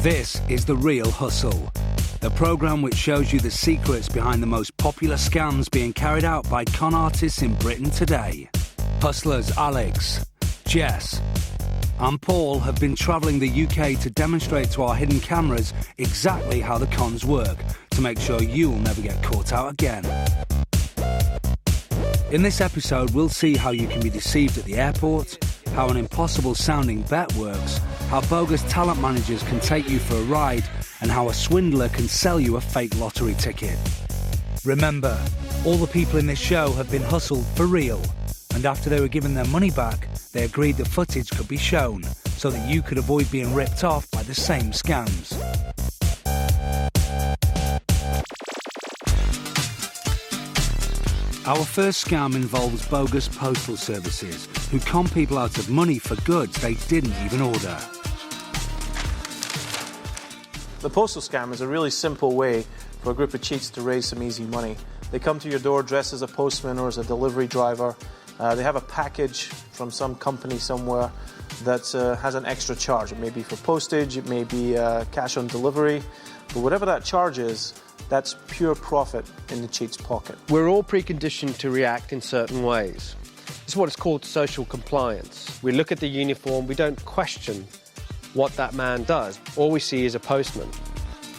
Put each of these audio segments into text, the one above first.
This is The Real Hustle, the programme which shows you the secrets behind the most popular scams being carried out by con artists in Britain today. Hustlers Alex, Jess and Paul have been travelling the UK to demonstrate to our hidden cameras exactly how the cons work, to make sure you'll never get caught out again. In this episode, we'll see how you can be deceived at the airport, how an impossible-sounding bet works, how bogus talent managers can take you for a ride, and how a swindler can sell you a fake lottery ticket. Remember, all the people in this show have been hustled for real, and after they were given their money back, they agreed the footage could be shown, so that you could avoid being ripped off by the same scams. Our first scam involves bogus postal services who con people out of money for goods they didn't even order. The postal scam is a really simple way for a group of cheats to raise some easy money. They come to your door dressed as a postman or as a delivery driver. They have a package from some company somewhere that has an extra charge. It may be for postage, it may be cash on delivery, but whatever that charge is, that's pure profit in the cheat's pocket. We're all preconditioned to react in certain ways. It's what is called social compliance. We look at the uniform, we don't question what that man does. All we see is a postman.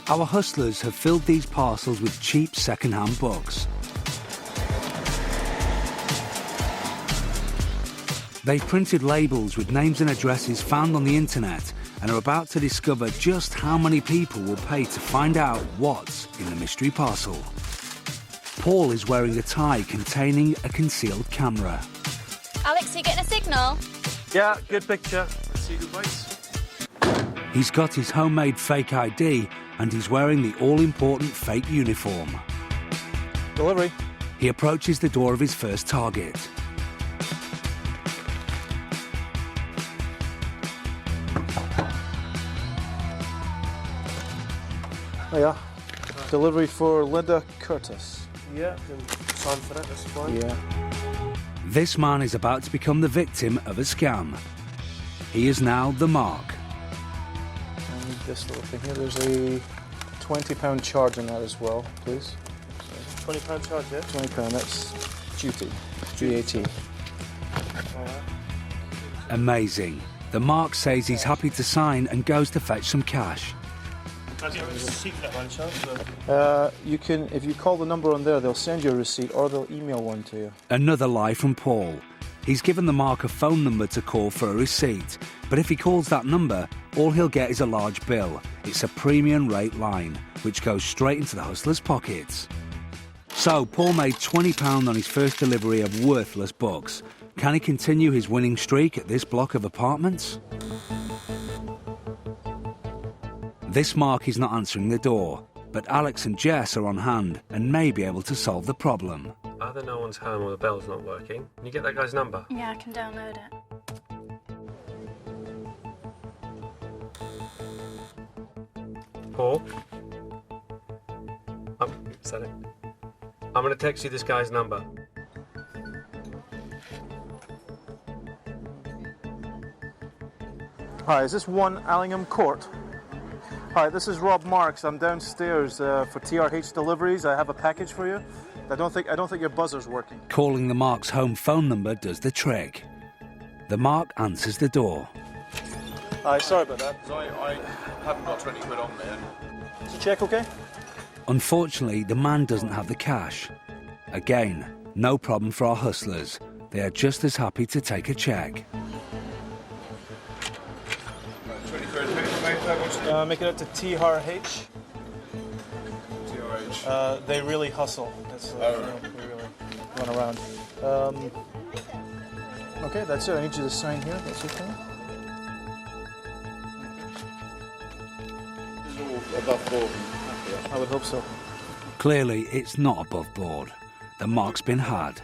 Our hustlers have filled these parcels with cheap second-hand books. They've printed labels with names and addresses found on the internet and are about to discover just how many people will pay to find out what's in the mystery parcel. Paul is wearing a tie containing a concealed camera. Alex, are you getting a signal? Yeah, good picture. See who bites. He's got his homemade fake ID and he's wearing the all-important fake uniform. Delivery. He approaches the door of his first target. Oh yeah. Delivery for Linda Curtis. Yeah, sign for that, that's fine. Yeah. This man is about to become the victim of a scam. He is now the mark. And this little thing here, there's a £20 charge on that as well, please. £20 charge, yeah? £20, that's duty, VAT. Amazing. The mark says he's happy to sign and goes to fetch some cash. You can, if you call the number on there, they'll send you a receipt or they'll email one to you. Another lie from Paul. He's given the mark a phone number to call for a receipt, but if he calls that number, all he'll get is a large bill. It's a premium rate line, which goes straight into the hustler's pockets. So, Paul made £20 on his first delivery of worthless books. Can he continue his winning streak at this block of apartments? This mark is not answering the door, but Alex and Jess are on hand and may be able to solve the problem. Either no one's home or the bell's not working. Can you get that guy's number? Yeah, I can download it. Paul? Is that it? I'm going to text you this guy's number. Hi, is this 1 Allingham Court? Hi, this is Rob Marks. I'm downstairs for TRH deliveries. I have a package for you. I don't think your buzzer's working. Calling the Mark's home phone number does the trick. The Mark answers the door. Hi, sorry about that. I haven't got 20 quid on there. Is the check okay? Unfortunately, the man doesn't have the cash. Again, no problem for our hustlers. They are just as happy to take a check. Make it up to TRH. TRH. They really hustle. That's, they really run around. Okay, that's it. I need you to sign here. That's okay. This is all above board. I would hope so. Clearly, it's not above board. The mark's been had.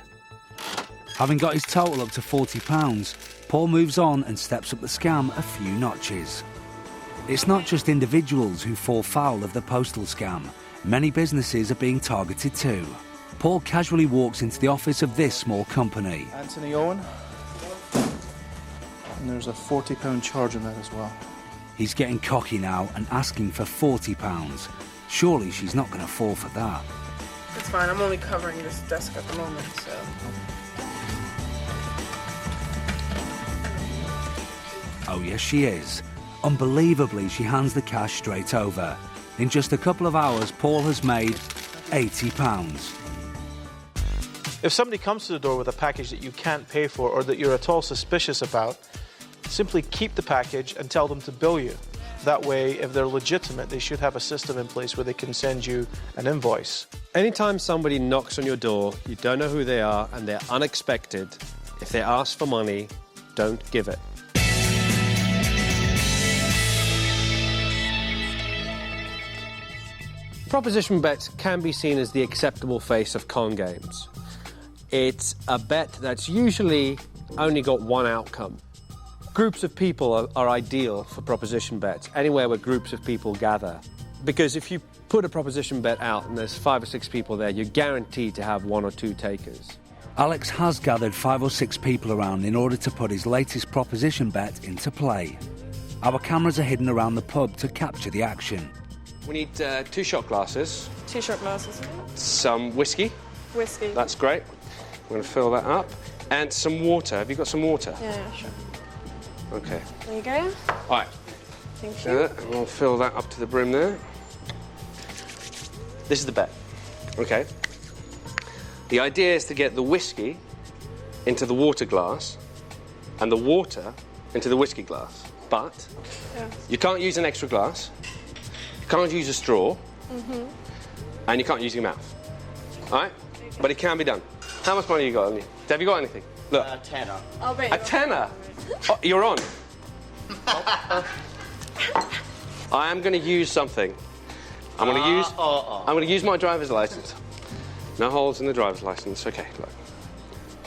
Having got his total up to £40, Paul moves on and steps up the scam a few notches. It's not just individuals who fall foul of the postal scam. Many businesses are being targeted too. Paul casually walks into the office of this small company. Anthony Owen. And there's a £40 charge on that as well. He's getting cocky now and asking for £40. Surely she's not going to fall for that. It's fine, I'm only covering this desk at the moment, so... Oh yes, she is. Unbelievably, she hands the cash straight over. In just a couple of hours, Paul has made £80. If somebody comes to the door with a package that you can't pay for or that you're at all suspicious about, simply keep the package and tell them to bill you. That way, if they're legitimate, they should have a system in place where they can send you an invoice. Anytime somebody knocks on your door, you don't know who they are and they're unexpected, if they ask for money, don't give it. Proposition bets can be seen as the acceptable face of con games. It's a bet that's usually only got one outcome. Groups of people are ideal for proposition bets, anywhere where groups of people gather. Because if you put a proposition bet out and there's 5 or 6 people there, you're guaranteed to have 1 or 2 takers. Alex has gathered 5 or 6 people around in order to put his latest proposition bet into play. Our cameras are hidden around the pub to capture the action. We need 2 shot glasses. 2 shot glasses. Some whiskey. Whiskey. That's great. We're going to fill that up. And some water. Have you got some water? Yeah, sure. OK. There you go. All right. Thank you. And we'll fill that up to the brim there. This is the bet. OK. The idea is to get the whiskey into the water glass and the water into the whiskey glass. But you can't use an extra glass. You can't use a straw, and you can't use your mouth. All right? But it can be done. How much money you got on you? Have you got anything? Look. A tenner. I'll bet A tenner? Oh, you're on. I am going to use something. I'm going to use my driver's license. No holes in the driver's license. OK, look.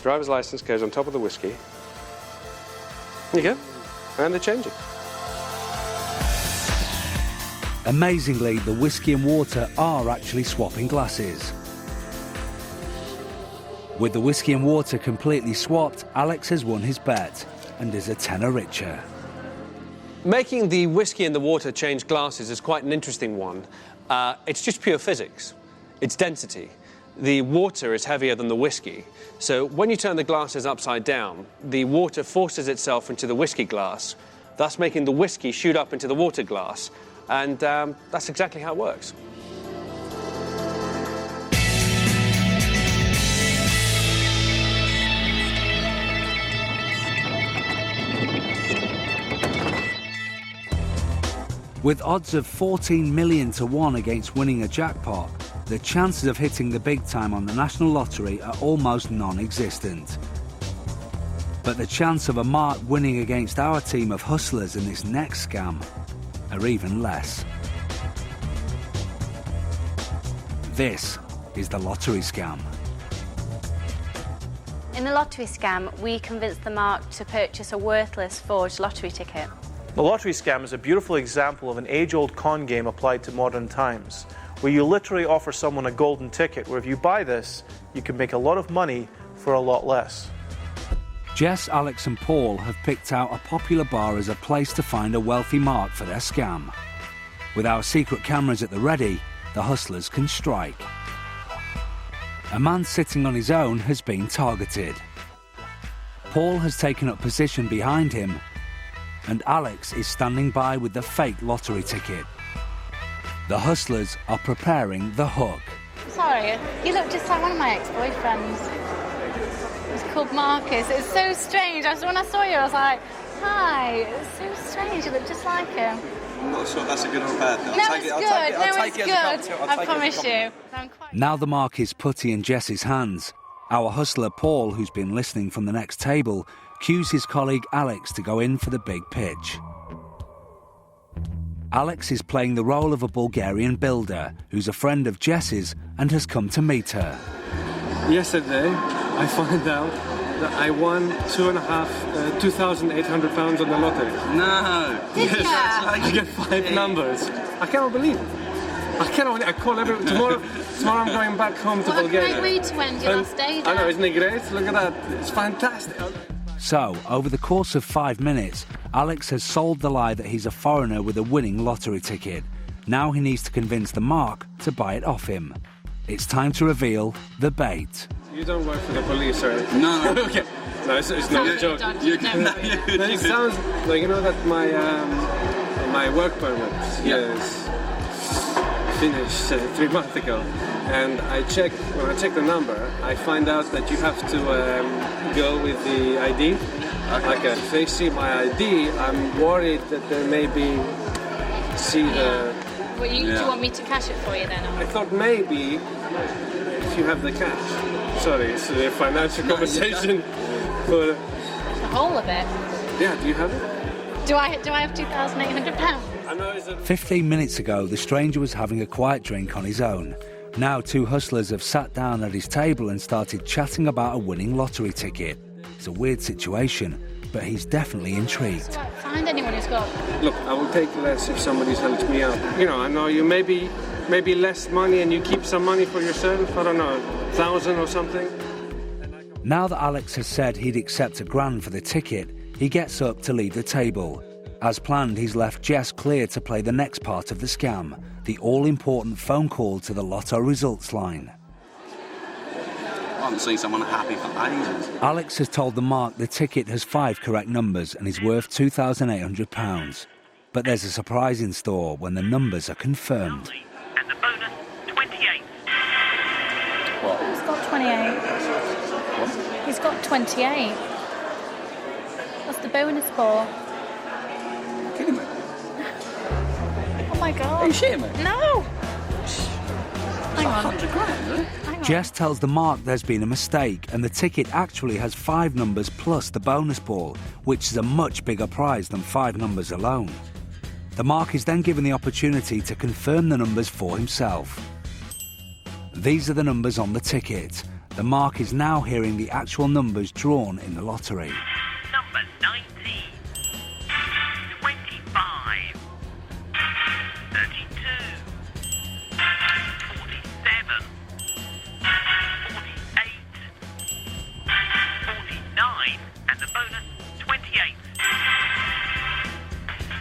Driver's license goes on top of the whiskey. There you go. And they're changing. Amazingly, the whiskey and water are actually swapping glasses. With the whiskey and water completely swapped, Alex has won his bet and is a tenner richer. Making the whiskey and the water change glasses is quite an interesting one. It's just pure physics. It's density. The water is heavier than the whiskey. So when you turn the glasses upside down, the water forces itself into the whiskey glass, thus making the whiskey shoot up into the water glass. And that's exactly how it works. With odds of 14 million to 1 against winning a jackpot, the chances of hitting the big time on the National Lottery are almost non-existent. But the chance of a mark winning against our team of hustlers in this next scam are even less. This is the lottery scam. In the lottery scam, we convinced the mark to purchase a worthless forged lottery ticket. The lottery scam is a beautiful example of an age-old con game applied to modern times, where you literally offer someone a golden ticket, where if you buy this, you can make a lot of money for a lot less. Jess, Alex and Paul have picked out a popular bar as a place to find a wealthy mark for their scam. With our secret cameras at the ready, the hustlers can strike. A man sitting on his own has been targeted. Paul has taken up position behind him, and Alex is standing by with the fake lottery ticket. The hustlers are preparing the hook. Sorry, you look just like one of my ex-boyfriends. It was called Marcus. It was so strange. When I saw you, I was like, hi. It was so strange. You look just like him. I'm not sure if that's a good or a bad thing. No, it's good. I promise you. Now the mark is putty in Jess's hands. Our hustler Paul, who's been listening from the next table, cues his colleague Alex to go in for the big pitch. Alex is playing the role of a Bulgarian builder who's a friend of Jess's and has come to meet her. Yesterday, I found out that I won £2,800 on the lottery. No! I get 5 numbers. I cannot believe it. I call everyone. Tomorrow I'm going back home to Bulgaria. What a great way to end your last day, I know, isn't it great? Look at that. It's fantastic. So, over the course of 5 minutes, Alex has sold the lie that he's a foreigner with a winning lottery ticket. Now he needs to convince the mark to buy it off him. It's time to reveal the bait. You don't work for the police, or anything? No. Okay. No, it's not a joke. It sounds like, you know, that my work permit is finished 3 months ago, and when I check the number, I find out that you have to go with the ID. Like if they see my ID, I'm worried that they maybe see the... Well, do you want me to cash it for you then? Or? I thought maybe if you have the cash. Sorry, it's a financial conversation. But the whole of it? Yeah, do you have it? Do I have £2,800? I know it's 15 minutes ago, the stranger was having a quiet drink on his own. Now 2 hustlers have sat down at his table and started chatting about a winning lottery ticket. It's a weird situation, but he's definitely intrigued. So find anyone who's got... Look, I will take less if somebody's helped me out. You know, I know you maybe less money and you keep some money for yourself. I don't know, 1,000 or something. Now that Alex has said he'd accept £1,000 for the ticket, he gets up to leave the table. As planned, he's left Jess clear to play the next part of the scam, the all-important phone call to the lotto results line. I haven't seen someone happy for ages. Alex has told the mark the ticket has 5 correct numbers and is worth £2,800. But there's a surprise in store when the numbers are confirmed. And the bonus, 28. What? He's got 28. What? He's got 28. What's the bonus for? Kidding me? Oh my God. Are you shitting me? No! Hang on. 100 grand, isn't it? Jess tells the mark there's been a mistake and the ticket actually has 5 numbers plus the bonus ball, which is a much bigger prize than 5 numbers alone. The mark is then given the opportunity to confirm the numbers for himself. These are the numbers on the ticket. The mark is now hearing the actual numbers drawn in the lottery. Number 19. 25. 32. 47. 48. 49. And the bonus, 28.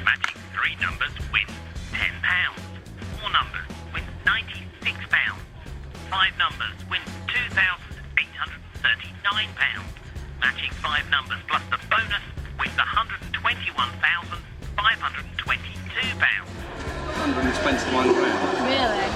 Matching 3 numbers wins £10. 4 numbers wins £96. 5 numbers wins £2,839. Matching 5 numbers plus the bonus wins £121,522. 121 grand. Really?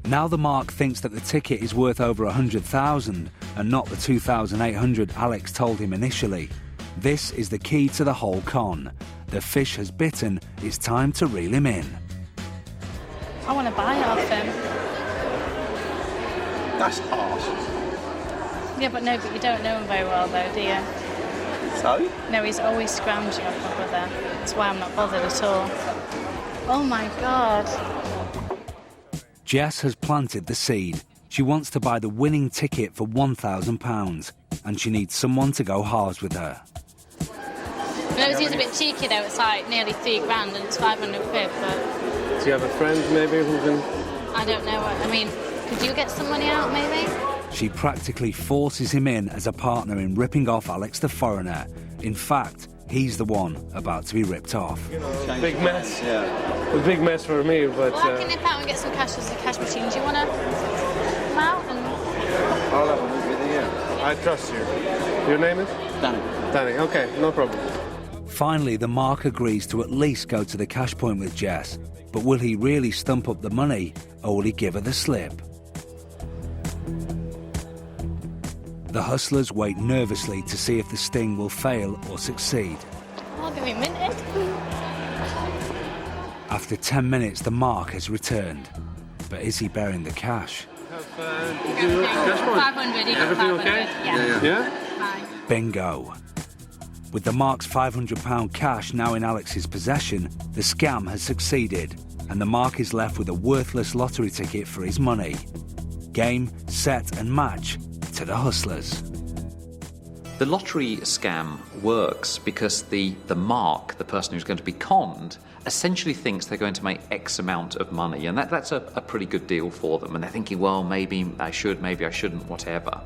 Now the mark thinks that the ticket is worth over 100,000 and not the 2,800 Alex told him initially. This is the key to the whole con. The fish has bitten, it's time to reel him in. I want to buy it off him. That's harsh. Yeah, but you don't know him very well though, do you? So? No, he's always scrounging off my brother. That's why I'm not bothered at all. Oh my God. Jess has planted the seed. She wants to buy the winning ticket for £1,000 and she needs someone to go halves with her. No, he's a bit cheeky though. It's like nearly £3 grand and it's 500 quid, but... Do you have a friend maybe who can... I don't know. I mean, could you get some money out maybe? She practically forces him in as a partner in ripping off Alex the foreigner. In fact, he's the one about to be ripped off. Big mess. Yeah. A big mess for me, but... Well, I can nip out and get some cash as a cash machine. Do you want to come out and... I'll have a look with you. I trust you. Your name is? Danny. Danny, okay, no problem. Finally, the mark agrees to at least go to the cash point with Jess. But will he really stump up the money, or will he give her the slip? The hustlers wait nervously to see if the sting will fail or succeed. I'll give you a minute. After 10 minutes, the mark has returned. But is he bearing the cash? Did you cash point? 500, you got Everything 500. okay? Yeah. Yeah? Fine. Bingo. With the mark's £500 cash now in Alex's possession, the scam has succeeded, and the mark is left with a worthless lottery ticket for his money. Game, set and match to the hustlers. The lottery scam works because the mark, the person who's going to be conned, essentially thinks they're going to make X amount of money, and that's a pretty good deal for them. And they're thinking, well, maybe I should, maybe I shouldn't, whatever.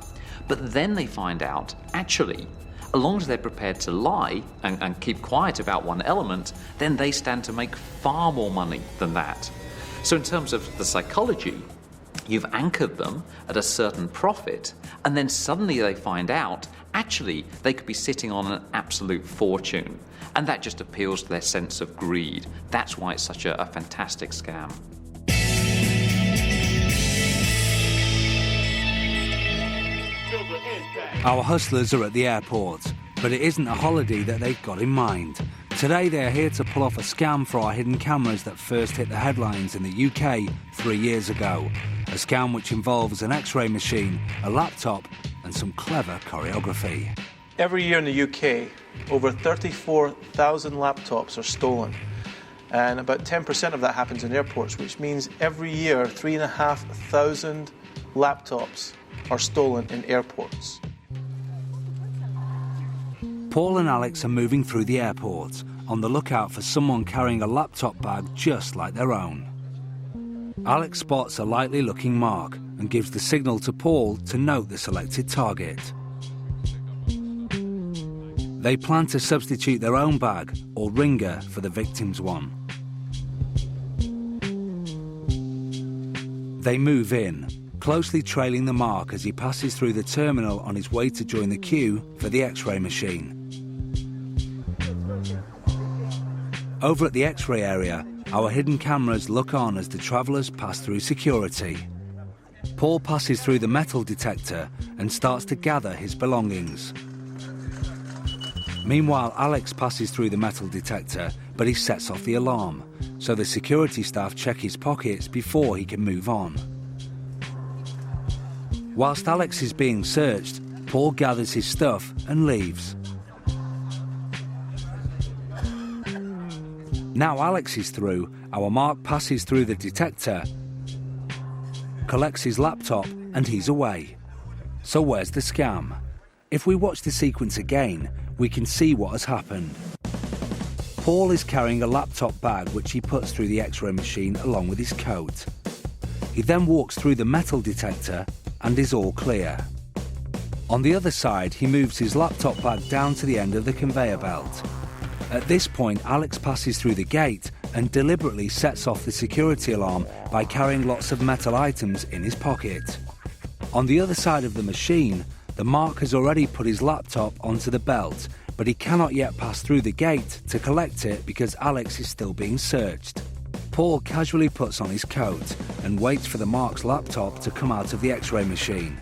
But then they find out, actually, as long as they're prepared to lie and keep quiet about one element, then they stand to make far more money than that. So in terms of the psychology, you've anchored them at a certain profit, and then suddenly they find out, actually, they could be sitting on an absolute fortune. And that just appeals to their sense of greed. That's why it's such a fantastic scam. Our hustlers are at the airport, but it isn't a holiday that they've got in mind. Today they are here to pull off a scam for our hidden cameras that first hit the headlines in the UK 3 years ago. A scam which involves an X-ray machine, a laptop and some clever choreography. Every year in the UK, over 34,000 laptops are stolen. And about 10% of that happens in airports, which means every year 3,500 laptops are stolen in airports. Paul and Alex are moving through the airport, on the lookout for someone carrying a laptop bag just like their own. Alex spots a likely looking mark and gives the signal to Paul to note the selected target. They plan to substitute their own bag or ringer for the victim's one. They move in, closely trailing the mark as he passes through the terminal on his way to join the queue for the X-ray machine. Over at the X-ray area, our hidden cameras look on as the travellers pass through security. Paul passes through the metal detector and starts to gather his belongings. Meanwhile, Alex passes through the metal detector, but he sets off the alarm, so the security staff check his pockets before he can move on. Whilst Alex is being searched, Paul gathers his stuff and leaves. Now Alex is through, our mark passes through the detector, collects his laptop and he's away. So where's the scam? If we watch the sequence again, we can see what has happened. Paul is carrying a laptop bag which he puts through the X-ray machine along with his coat. He then walks through the metal detector and is all clear. On the other side, he moves his laptop bag down to the end of the conveyor belt. At this point, Alex passes through the gate and deliberately sets off the security alarm by carrying lots of metal items in his pocket. On the other side of the machine, the mark has already put his laptop onto the belt, but he cannot yet pass through the gate to collect it because Alex is still being searched. Paul casually puts on his coat and waits for the mark's laptop to come out of the X-ray machine.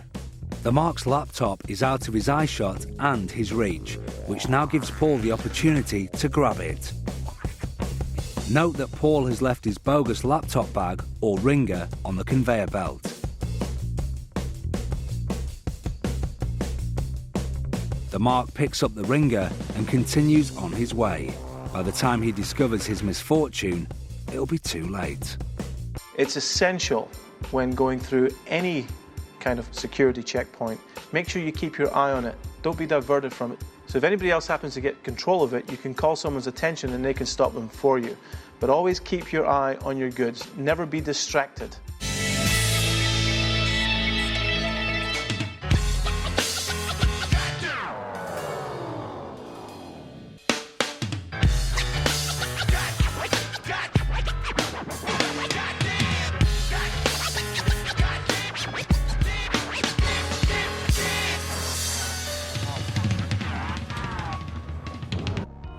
The mark's laptop is out of his eyeshot and his reach, which now gives Paul the opportunity to grab it. Note that Paul has left his bogus laptop bag, or ringer, on the conveyor belt. The mark picks up the ringer and continues on his way. By the time he discovers his misfortune, it'll be too late. It's essential when going through any kind of security checkpoint. Make sure you keep your eye on it. Don't be diverted from it. So if anybody else happens to get control of it, you can call someone's attention and they can stop them for you. But always keep your eye on your goods. Never be distracted.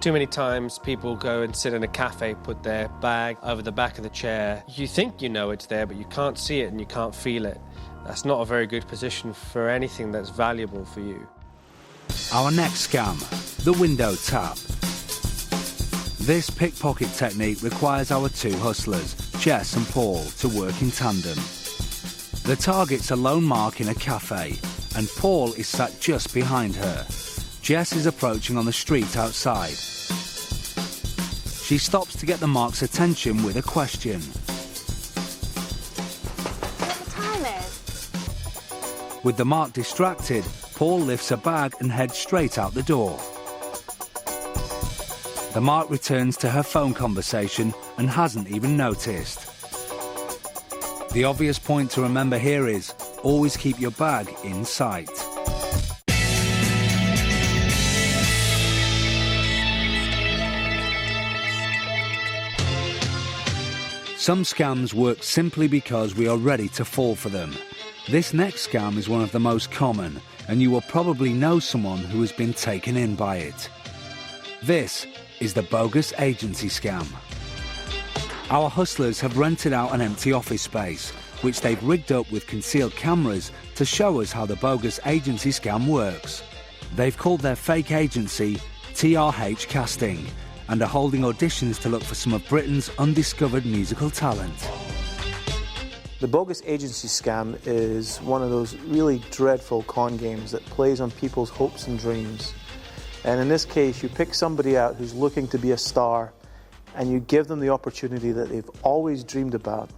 Too many times people go and sit in a cafe, put their bag over the back of the chair. You think you know it's there, but you can't see it and you can't feel it. That's not a very good position for anything that's valuable for you. Our next scam, the window tap. This pickpocket technique requires our two hustlers, Jess and Paul, to work in tandem. The target's a lone mark in a cafe, and Paul is sat just behind her. Jess is approaching on the street outside. She stops to get the mark's attention with a question. What the time is? With the mark distracted, Paul lifts a bag and heads straight out the door. The mark returns to her phone conversation and hasn't even noticed. The obvious point to remember here is, always keep your bag in sight. Some scams work simply because we are ready to fall for them. This next scam is one of the most common, and you will probably know someone who has been taken in by it. This is the bogus agency scam. Our hustlers have rented out an empty office space, which they've rigged up with concealed cameras to show us how the bogus agency scam works. They've called their fake agency TRH Casting and are holding auditions to look for some of Britain's undiscovered musical talent. The bogus agency scam is one of those really dreadful con games that plays on people's hopes and dreams. And in this case, you pick somebody out who's looking to be a star, and you give them the opportunity that they've always dreamed about,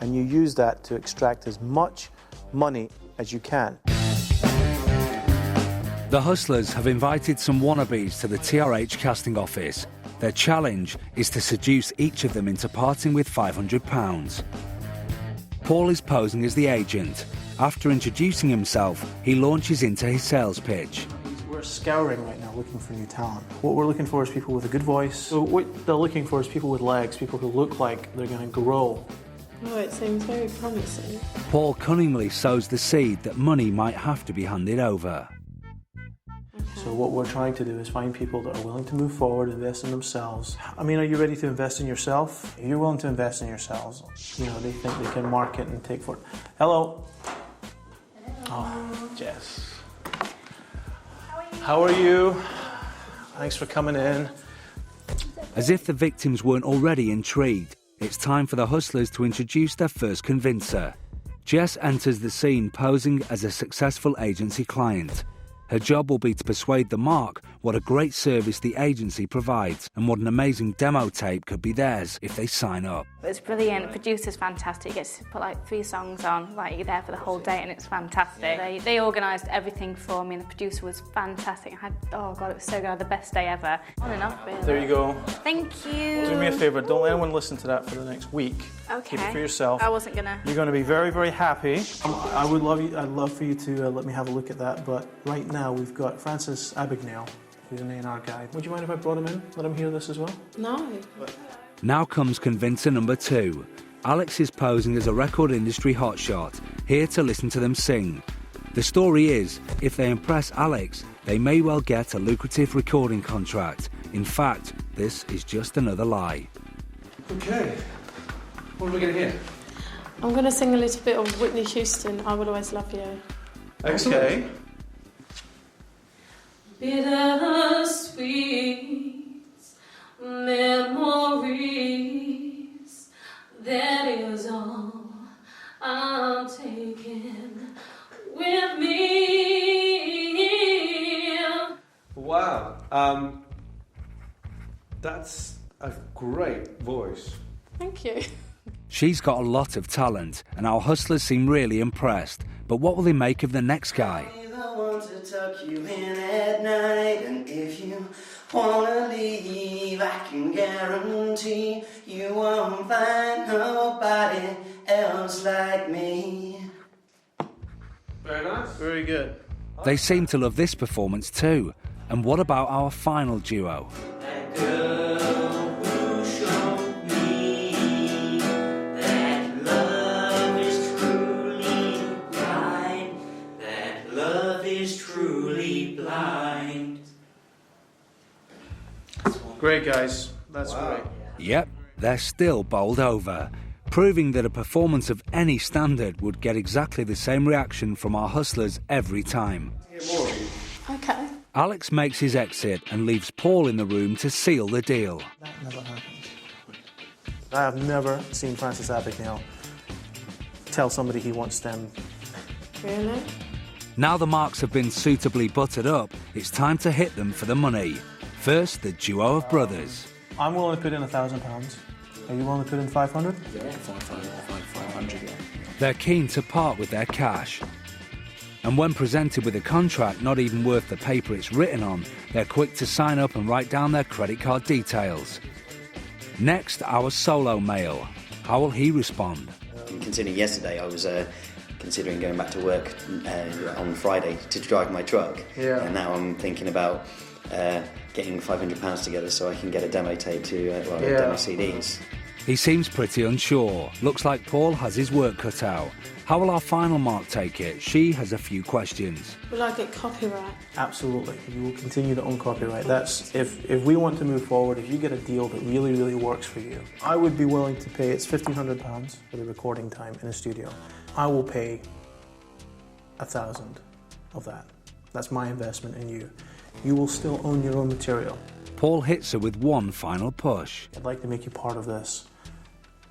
and you use that to extract as much money as you can. The hustlers have invited some wannabes to the TRH casting office. Their challenge is to seduce each of them into parting with £500. Paul is posing as the agent. After introducing himself, he launches into his sales pitch. We're scouring right now looking for new talent. What we're looking for is people with a good voice. So what they're looking for is people with legs, people who look like they're going to grow. Oh, it seems very promising. Paul cunningly sows the seed that money might have to be handed over. So what we're trying to do is find people that are willing to move forward, invest in themselves. I mean, are you ready to invest in yourself? If you're willing to invest in yourselves, you know, they think they can market and take forward. Hello. Oh, Jess. How are you? Thanks for coming in. As if the victims weren't already intrigued, it's time for the hustlers to introduce their first convincer. Jess enters the scene posing as a successful agency client. Her job will be to persuade the mark what a great service the agency provides and what an amazing demo tape could be theirs if they sign up. It's brilliant. The producer's fantastic. You get to put like 3 songs on, like you're there for the whole day, and it's fantastic. They organised everything for me, and the producer was fantastic. Oh God, it was so good. I had the best day ever. On and off, really. There you go. Thank you. Do me a favour, don't let anyone listen to that for the next week. Okay. Keep it for yourself. I wasn't gonna. You're going to be very, very happy. I'd love for you to let me have a look at that, but right now we've got Francis Abagnale, who's an A&R guy. Would you mind if I brought him in? Let him hear this as well? No. Now comes convincer number 2. Alex is posing as a record industry hotshot, here to listen to them sing. The story is, if they impress Alex, they may well get a lucrative recording contract. In fact, this is just another lie. Okay. What are we going to hear? I'm going to sing a little bit of Whitney Houston, I Will Always Love You. Okay. Bittersweet memories, that is all I'm taking with me. Wow, that's a great voice. Thank you. She's got a lot of talent, and our hustlers seem really impressed. But what will they make of the next guy? I want to tuck you in at night, and if you wanna leave, I can guarantee you won't find nobody else like me. Very nice. Very good. They seem to love this performance too. And what about our final duo? That girl who showed me that love is truly blind, that love is truly blind. Great, guys. That's great. Yep, they're still bowled over, proving that a performance of any standard would get exactly the same reaction from our hustlers every time. Okay. Alex makes his exit and leaves Paul in the room to seal the deal. That never happened. I have never seen Francis Abagnale tell somebody he wants them. Really? Now the marks have been suitably buttered up, it's time to hit them for the money. First, the duo of brothers. I'm willing to put in £1,000. Are you willing to put in 500? Yeah, 500, yeah. They're keen to part with their cash. And when presented with a contract not even worth the paper it's written on, they're quick to sign up and write down their credit card details. Next, our solo male. How will he respond? Considering yesterday I was considering going back to work on Friday to drive my truck. Yeah. And now I'm thinking about getting £500 together so I can get a demo tape to, demo CDs. He seems pretty unsure. Looks like Paul has his work cut out. How will our final mark take it? She has a few questions. Will I get copyright? Absolutely. You will continue to own copyright. That's if we want to move forward, if you get a deal that really, really works for you, I would be willing to pay, it's £1,500 for the recording time in a studio. I will pay 1,000 of that. That's my investment in you. You will still own your own material. Paul hits her with one final push. I'd like to make you part of this.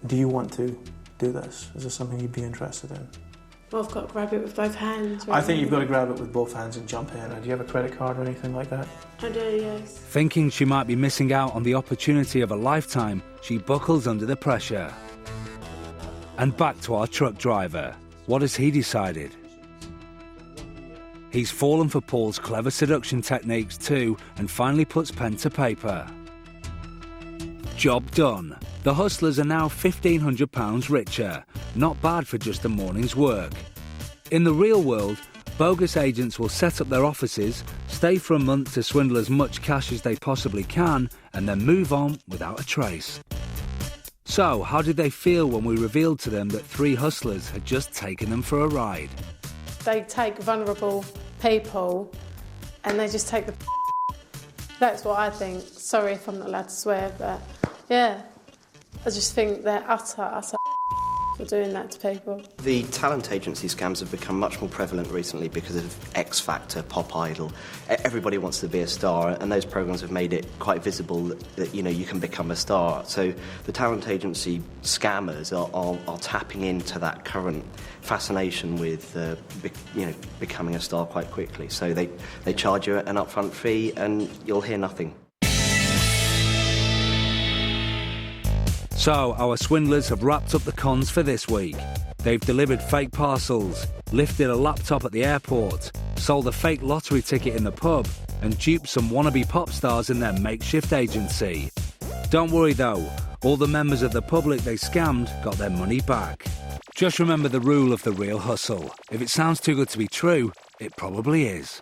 Do you want to do this? Is this something you'd be interested in? Well, I've got to grab it with both hands. Really. I think you've got to grab it with both hands and jump in. Do you have a credit card or anything like that? I do, yes. Thinking she might be missing out on the opportunity of a lifetime, she buckles under the pressure. And back to our truck driver. What has he decided? He's fallen for Paul's clever seduction techniques too, and finally puts pen to paper. Job done. The hustlers are now £1,500 richer. Not bad for just a morning's work. In the real world, bogus agents will set up their offices, stay for a month to swindle as much cash as they possibly can, and then move on without a trace. So, how did they feel when we revealed to them that 3 hustlers had just taken them for a ride? They take vulnerable people and they just take the... That's what I think. Sorry if I'm not allowed to swear, but yeah. I just think they're utter for doing that to people. The talent agency scams have become much more prevalent recently because of X Factor, Pop Idol. Everybody wants to be a star, and those programs have made it quite visible that you can become a star. So the talent agency scammers are tapping into that current fascination with becoming a star quite quickly. So they charge you an upfront fee, and you'll hear nothing. So, our swindlers have wrapped up the cons for this week. They've delivered fake parcels, lifted a laptop at the airport, sold a fake lottery ticket in the pub, and duped some wannabe pop stars in their makeshift agency. Don't worry though, all the members of the public they scammed got their money back. Just remember the rule of the real hustle. If it sounds too good to be true, it probably is.